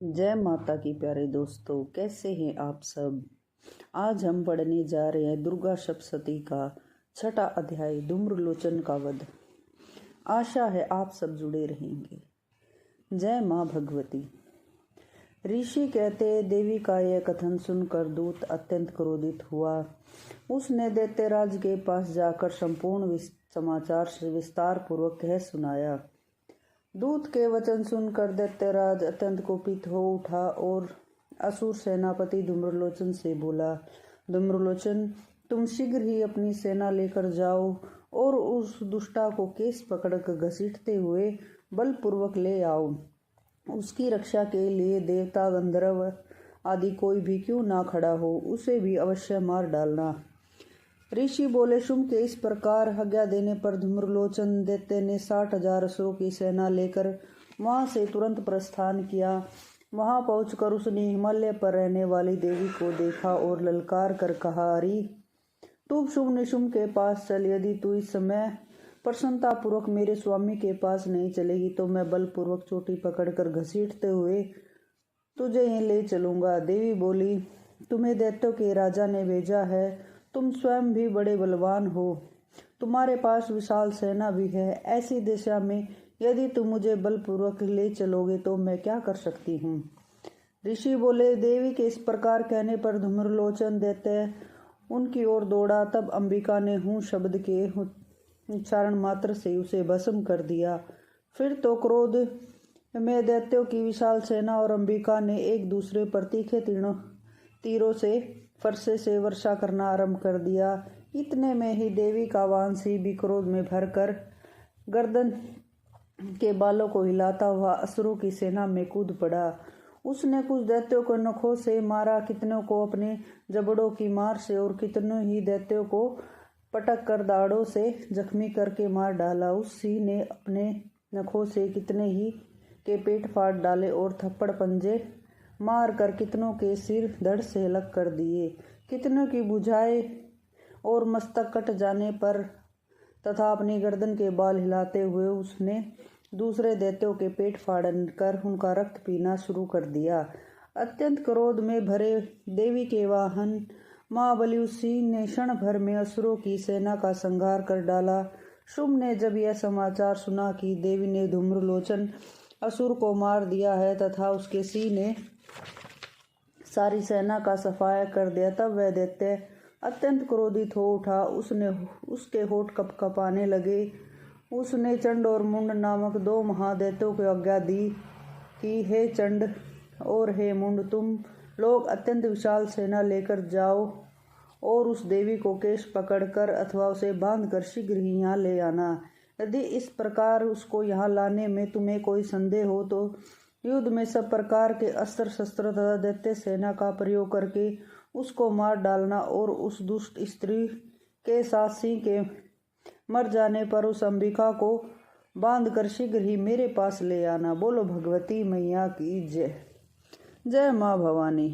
जय माता की प्यारे दोस्तों, कैसे हैं आप सब। आज हम पढ़ने जा रहे हैं दुर्गा सप्तशती का 6ठा अध्याय धूम्रलोचन का वध। आशा है आप सब जुड़े रहेंगे। जय माँ भगवती। ऋषि कहते, देवी का यह कथन सुनकर दूत अत्यंत क्रोधित हुआ। उसने दैत्यराज के पास जाकर संपूर्ण समाचार विस्तार पूर्वक कह सुनाया। दूत के वचन सुनकर दैत्यराज अत्यंत कुपित हो उठा और असुर सेनापति धूम्रलोचन से बोला, धूम्रलोचन, तुम शीघ्र ही अपनी सेना लेकर जाओ और उस दुष्टा को केस पकड़कर घसीटते हुए बलपूर्वक ले आओ। उसकी रक्षा के लिए देवता, गंधर्व आदि कोई भी क्यों ना खड़ा हो, उसे भी अवश्य मार डालना। ऋषि बोले, शुंभ के इस प्रकार आज्ञा देने पर धूम्रलोचन दैत्य ने 60,000 असुरों की सेना लेकर वहां से तुरंत प्रस्थान किया। वहां पहुंचकर उसने हिमालय पर रहने वाली देवी को देखा और ललकार कर कहा, अरे तू शुंभ निशुंभ के पास चल। यदि तू इस समय प्रसन्नता पूर्वक मेरे स्वामी के पास नहीं चलेगी तो मैं बलपूर्वक चोटी पकड़कर घसीटते हुए तुझे यहीं ले चलूंगा। देवी बोली, तुम्हें दैत्यों के राजा ने भेजा है। तुम स्वयं भी बड़े बलवान हो, तुम्हारे पास विशाल सेना भी है। ऐसी दिशा में यदि तुम मुझे बलपूर्वक ले चलोगे तो मैं क्या कर सकती हूँ। ऋषि बोले, देवी के इस प्रकार कहने पर धूम्रलोचन दैत्य उनकी ओर दौड़ा। तब अंबिका ने हूँ शब्द के उच्चारण मात्र से उसे भस्म कर दिया। फिर तो क्रोध में दैत्यों की विशाल सेना और अंबिका ने एक दूसरे पर तीखे तीरों से फरसे से वर्षा करना आरंभ कर दिया। इतने में ही देवी का वांसी भी क्रोध में भरकर गर्दन के बालों को हिलाता हुआ असुरों की सेना में कूद पड़ा। उसने कुछ दैत्यों को नखों से मारा, कितनों को अपने जबड़ों की मार से और कितनों ही दैत्यों को पटक कर दाढ़ों से जख्मी करके मार डाला। उसी ने अपने नखों से कितने ही के पेट फाड़ डाले और थप्पड़ पंजे मार कर कितनों के सिर धड़ से अलग कर दिए। कितनों की भुजाएं और मस्तक कट जाने पर तथा अपनी गर्दन के बाल हिलाते हुए उसने दूसरे दैत्यों के पेट फाड़कर उनका रक्त पीना शुरू कर दिया। अत्यंत क्रोध में भरे देवी के वाहन महाबली उसी ने क्षण भर में असुरों की सेना का संहार कर डाला। शुंभ ने जब यह समाचार सुना कि देवी ने धूम्रलोचन असुर को मार दिया है तथा उसके सिंह ने सारी सेना का सफाया कर दिया, तब वह दैत्य अत्यंत क्रोधित हो उठा। उसके होठ कपकपाने लगे। उसने चंड और मुंड नामक 2 महादैत्यों को आज्ञा दी कि हे चंड और हे मुंड, तुम लोग अत्यंत विशाल सेना लेकर जाओ और उस देवी को केश पकड़कर अथवा उसे बांधकर शीघ्र ही यहाँ ले आना। यदि इस प्रकार उसको यहाँ लाने में तुम्हें कोई संदेह हो तो युद्ध में सब प्रकार के अस्त्र शस्त्र तथा दैत्य सेना का प्रयोग करके उसको मार डालना और उस दुष्ट स्त्री के साथ सिंह के मर जाने पर उस अंबिका को बांधकर शीघ्र ही मेरे पास ले आना। बोलो भगवती मैया की जय। जय माँ भवानी।